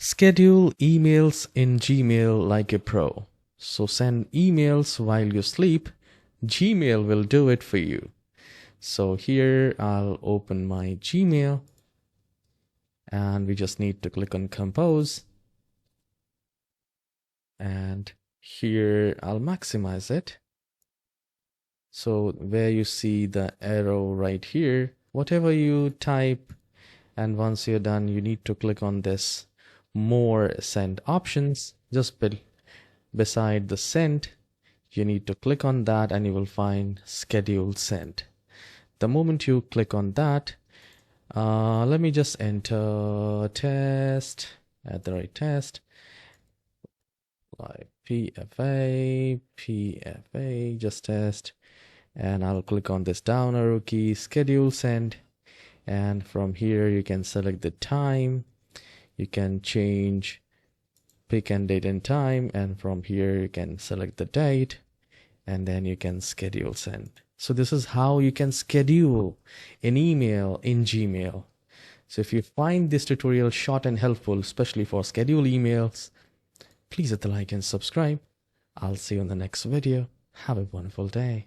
Schedule emails in Gmail like a pro. So send emails while you sleep. Gmail will do it for you. So here I'll open my Gmail and we just need to click on compose. And here I'll maximize it. So where you see the arrow right here, whatever you type, and once you're done, you need to click on this more send options. Just beside the send, you need to click on that and you will find schedule send. The moment you click on that, let me just enter test at the right test, like PFA, just test, and I'll click on this down arrow key, schedule send, and from here you can select the time, you can change pick and date and time, and from here you can select the date and then you can schedule send. So this is how you can schedule an email in Gmail. So if you find this tutorial short and helpful, especially for schedule emails, please hit the like and subscribe. I'll see you in the next video. Have a wonderful day.